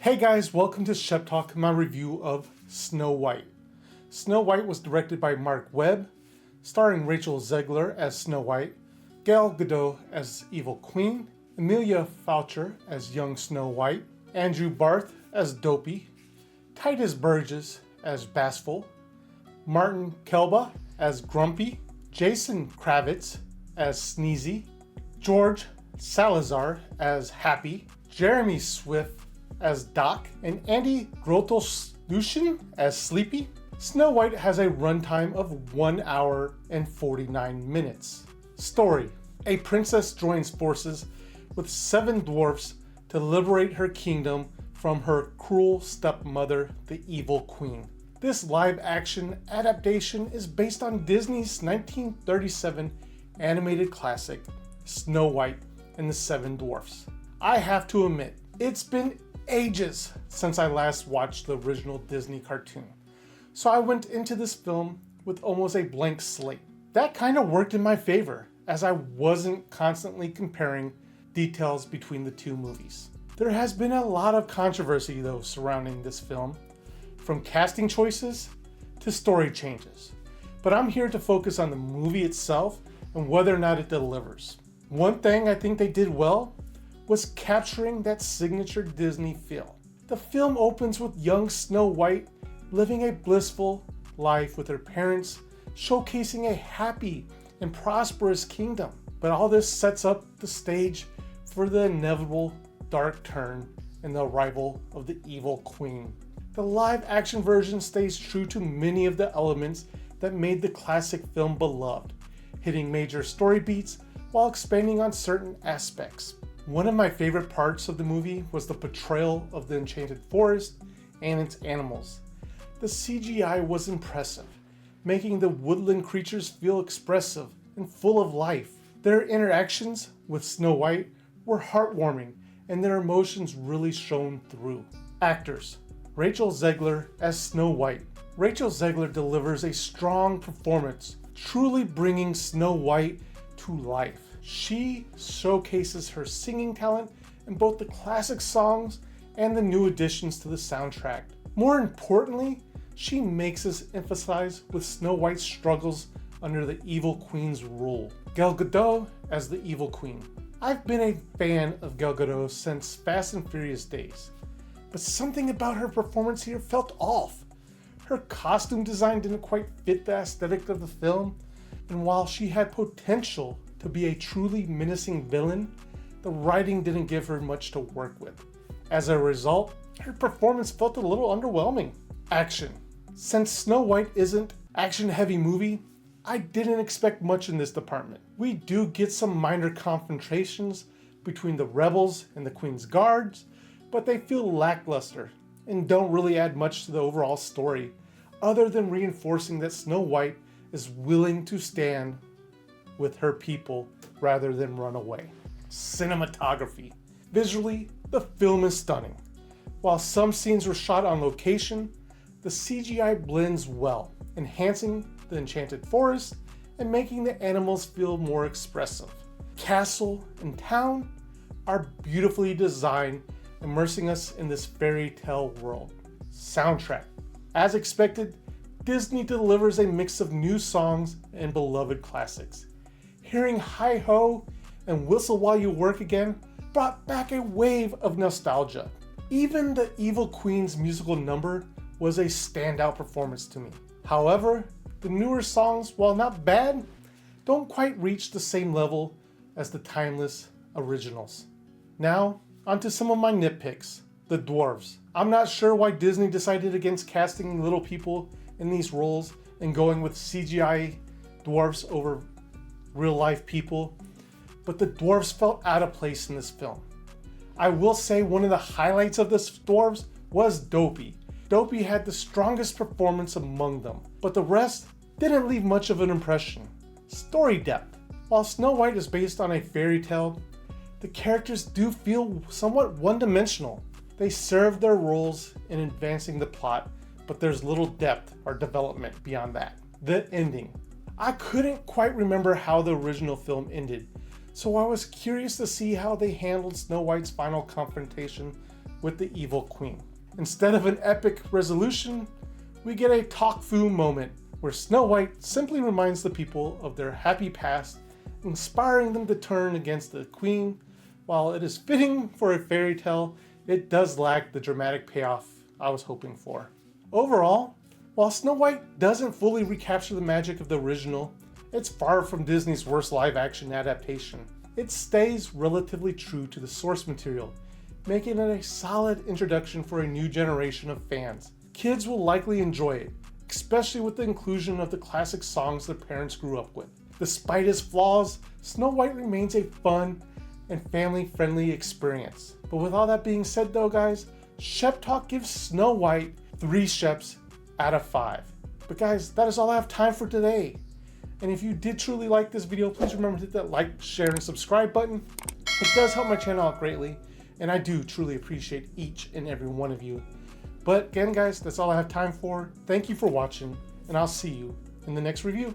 Hey guys, welcome to Shep Talk, my review of Snow White. Snow White was directed by Mark Webb, starring Rachel Zegler as Snow White, Gal Gadot as Evil Queen, Emilia Foucher as Young Snow White, Andrew Barth as Dopey, Titus Burgess as Bashful, Martin Kelba as Grumpy, Jason Kravitz as Sneezy, George Salazar as Happy, Jeremy Swift as Doc, and Andy Grotelslushen as Sleepy. Snow White has a runtime of 1 hour and 49 minutes. Story: a princess joins forces with 7 dwarfs to liberate her kingdom from her cruel stepmother, the Evil Queen. This live-action adaptation is based on Disney's 1937 animated classic, Snow White and the 7 Dwarfs. I have to admit, it's been ages since I last watched the original Disney cartoon, so I went into this film with almost a blank slate. That kind of worked in my favor, as I wasn't constantly comparing details between the two movies. There has been a lot of controversy though surrounding this film, from casting choices to story changes, but I'm here to focus on the movie itself and whether or not it delivers. One thing I think they did well was capturing that signature Disney feel. The film opens with young Snow White living a blissful life with her parents, showcasing a happy and prosperous kingdom. But all this sets up the stage for the inevitable dark turn and the arrival of the Evil Queen. The live-action version stays true to many of the elements that made the classic film beloved, hitting major story beats while expanding on certain aspects. One of my favorite parts of the movie was the portrayal of the Enchanted Forest and its animals. The CGI was impressive, making the woodland creatures feel expressive and full of life. Their interactions with Snow White were heartwarming, and their emotions really shone through. Actors: Rachel Zegler as Snow White. Rachel Zegler delivers a strong performance, truly bringing Snow White to life. She showcases her singing talent in both the classic songs and the new additions to the soundtrack. More importantly, she makes us emphasize with Snow White's struggles under the Evil Queen's rule. Gal Gadot as the Evil Queen. I've been a fan of Gal Gadot since Fast and Furious days, but something about her performance here felt off. Her costume design didn't quite fit the aesthetic of the film, and while she had potential to be a truly menacing villain, the writing didn't give her much to work with. As a result, her performance felt a little underwhelming. Action. Since Snow White isn't an action-heavy movie, I didn't expect much in this department. We do get some minor confrontations between the rebels and the Queen's guards, but they feel lackluster and don't really add much to the overall story, other than reinforcing that Snow White is willing to stand with her people rather than run away. Cinematography. Visually, the film is stunning. While some scenes were shot on location, the CGI blends well, enhancing the Enchanted Forest and making the animals feel more expressive. Castle and town are beautifully designed, immersing us in this fairy tale world. Soundtrack. As expected, Disney delivers a mix of new songs and beloved classics. Hearing Hi Ho and Whistle While You Work Again brought back a wave of nostalgia. Even the Evil Queen's musical number was a standout performance to me. However, the newer songs, while not bad, don't quite reach the same level as the timeless originals. Now, onto some of my nitpicks. The dwarves. I'm not sure why Disney decided against casting little people in these roles and going with CGI dwarves over real-life people, but the dwarves felt out of place in this film. I will say one of the highlights of this dwarves was Dopey. Dopey had the strongest performance among them, but the rest didn't leave much of an impression. Story depth. While Snow White is based on a fairy tale, the characters do feel somewhat one-dimensional. They serve their roles in advancing the plot, but there's little depth or development beyond that. The ending. I couldn't quite remember how the original film ended, so I was curious to see how they handled Snow White's final confrontation with the evil queen. Instead of an epic resolution, we get a talk-fu moment where Snow White simply reminds the people of their happy past, inspiring them to turn against the queen. While it is fitting for a fairy tale, it does lack the dramatic payoff I was hoping for. Overall, while Snow White doesn't fully recapture the magic of the original, it's far from Disney's worst live-action adaptation. It stays relatively true to the source material, making it a solid introduction for a new generation of fans. Kids will likely enjoy it, especially with the inclusion of the classic songs their parents grew up with. Despite its flaws, Snow White remains a fun and family-friendly experience. But with all that being said though, guys, Shep Talk gives Snow White 3 Sheps out of 5. But guys, that is all I have time for today. And if you did truly like this video, please remember to hit that like, share, and subscribe button. It does help my channel out greatly, and I do truly appreciate each and every one of you. But again, guys, that's all I have time for. Thank you for watching, and I'll see you in the next review.